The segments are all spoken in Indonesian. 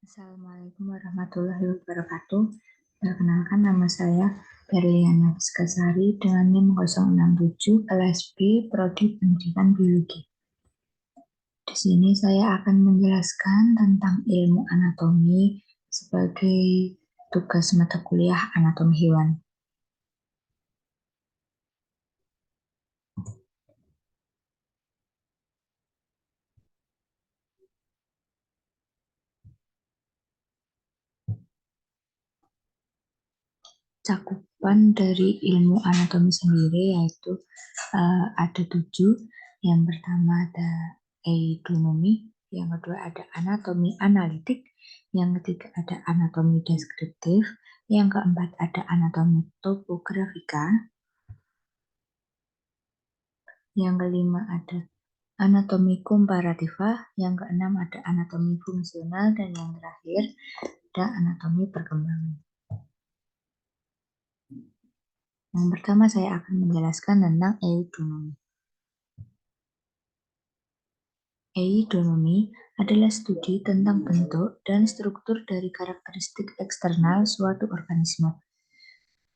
Assalamualaikum warahmatullahi wabarakatuh. Perkenalkan, nama saya Berliana Biskasari dengan NIM 067 kelas B Prodi Pendidikan Biologi. Di sini saya akan menjelaskan tentang ilmu anatomi sebagai tugas mata kuliah anatomi hewan. Cakupan dari ilmu anatomi sendiri yaitu ada 7. Yang pertama ada eidonomi, yang kedua ada anatomi analitik, yang ketiga ada anatomi deskriptif, yang keempat ada anatomi topografika, yang kelima ada anatomi komparativa, yang keenam ada anatomi fungsional, dan yang terakhir ada anatomi perkembangan. Yang pertama saya akan menjelaskan tentang eidonomi. Eidonomi adalah studi tentang bentuk dan struktur dari karakteristik eksternal suatu organisme.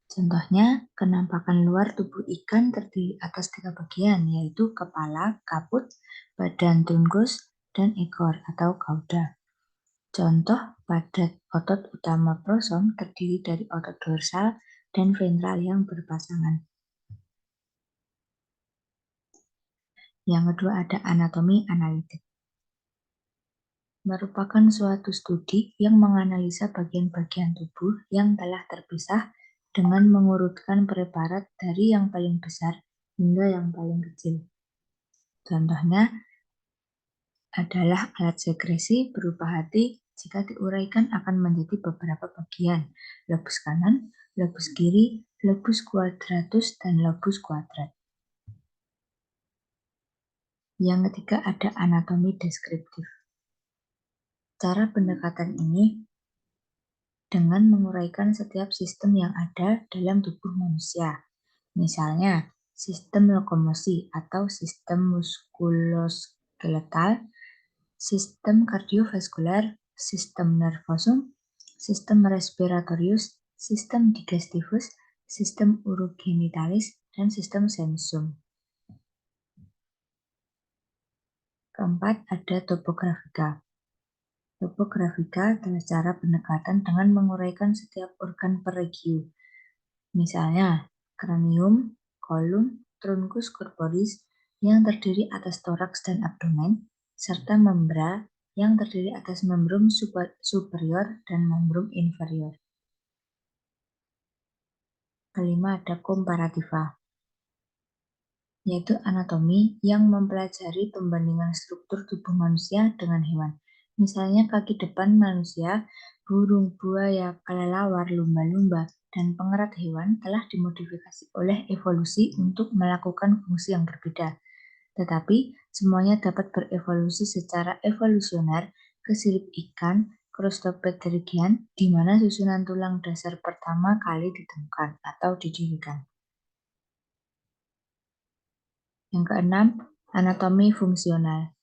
Contohnya, kenampakan luar tubuh ikan terdiri atas 3 bagian, yaitu kepala, kaput, badan trunkus, dan ekor atau cauda. Contoh, padat otot utama prosom terdiri dari otot dorsal dan ventral yang berpasangan. Yang kedua ada anatomi analitik. Merupakan suatu studi yang menganalisa bagian-bagian tubuh yang telah terpisah dengan mengurutkan preparat dari yang paling besar hingga yang paling kecil. Contohnya adalah alat sekresi berupa hati jika diuraikan akan menjadi beberapa bagian, lobus kanan, lobus kiri, lobus quadratus, dan lobus kuadrat. Yang ketiga ada anatomi deskriptif. Cara pendekatan ini dengan menguraikan setiap sistem yang ada dalam tubuh manusia. Misalnya, sistem lokomosi atau sistem muskuloskeletal, sistem kardiovaskular, sistem nervosum, sistem respiratorius, sistem digestivus, sistem urogenitalis, dan sistem sensum. Keempat, ada topografika. Topografika adalah cara pendekatan dengan menguraikan setiap organ per regio. Misalnya, kranium, kolum, trunkus corporis yang terdiri atas toraks dan abdomen, serta membra yang terdiri atas membrum superior dan membrum inferior. Kelima ada komparativa, yaitu anatomi yang mempelajari pembandingan struktur tubuh manusia dengan hewan. Misalnya kaki depan manusia, burung, buaya, kelelawar, lumba-lumba, dan pengerat hewan telah dimodifikasi oleh evolusi untuk melakukan fungsi yang berbeda. Tetapi semuanya dapat berevolusi secara evolusioner ke sirip ikan, Crustopterygian, di mana susunan tulang dasar pertama kali ditemukan atau didirikan. Yang keenam, anatomi fungsional,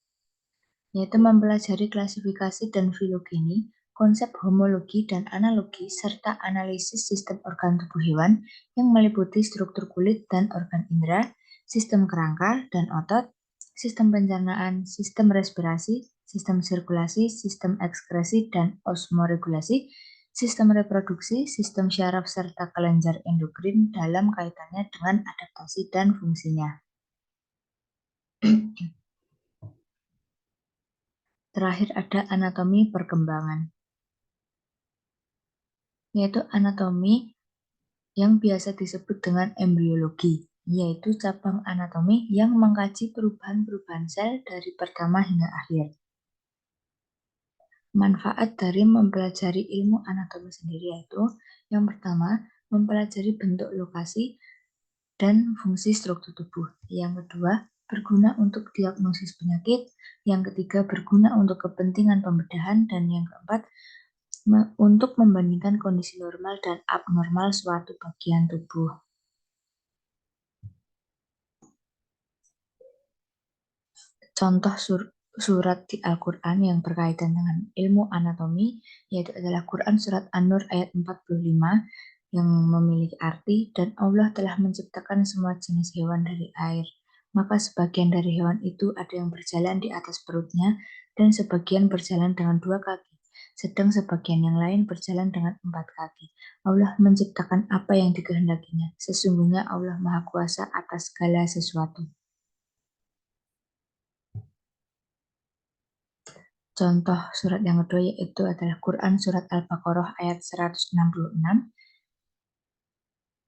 yaitu mempelajari klasifikasi dan filogeni, konsep homologi dan analogi, serta analisis sistem organ tubuh hewan yang meliputi struktur kulit dan organ indera, sistem kerangka dan otot, sistem pencernaan, sistem respirasi, sistem sirkulasi, sistem ekskresi dan osmoregulasi, sistem reproduksi, sistem syaraf, serta kelenjar endokrin dalam kaitannya dengan adaptasi dan fungsinya. Terakhir ada anatomi perkembangan, yaitu anatomi yang biasa disebut dengan embriologi, yaitu cabang anatomi yang mengkaji perubahan-perubahan sel dari pertama hingga akhir. Manfaat dari mempelajari ilmu anatomi sendiri yaitu yang pertama, mempelajari bentuk lokasi dan fungsi struktur tubuh. Yang kedua, berguna untuk diagnosis penyakit. Yang ketiga, berguna untuk kepentingan pembedahan. Dan yang keempat, untuk membandingkan kondisi normal dan abnormal suatu bagian tubuh. Contoh surat di Al-Quran yang berkaitan dengan ilmu anatomi, yaitu adalah Quran Surat An-Nur ayat 45 yang memiliki arti, dan Allah telah menciptakan semua jenis hewan dari air. Maka sebagian dari hewan itu ada yang berjalan di atas perutnya, dan sebagian berjalan dengan 2 kaki, sedang sebagian yang lain berjalan dengan 4 kaki. Allah menciptakan apa yang dikehendakinya. Sesungguhnya Allah Maha Kuasa atas segala sesuatu. Contoh surat yang kedua yaitu adalah Quran Surat Al-Baqarah ayat 166.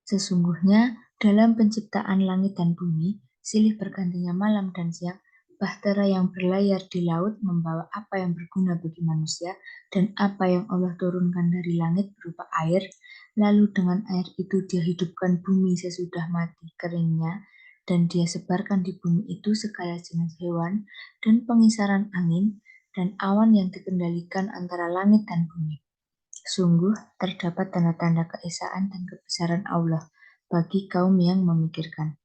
Sesungguhnya dalam penciptaan langit dan bumi, silih bergantinya malam dan siang, bahtera yang berlayar di laut membawa apa yang berguna bagi manusia dan apa yang Allah turunkan dari langit berupa air, lalu dengan air itu dia hidupkan bumi sesudah mati keringnya, dan dia sebarkan di bumi itu segala jenis hewan dan pengisaran angin dan awan yang dikendalikan antara langit dan bumi. Sungguh terdapat tanda-tanda keesaan dan kebesaran Allah bagi kaum yang memikirkan.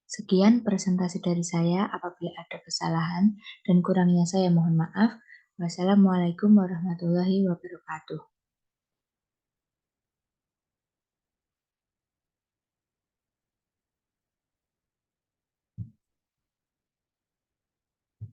Sekian presentasi dari saya. Apabila ada kesalahan dan kurangnya saya mohon maaf. Wassalamualaikum warahmatullahi wabarakatuh.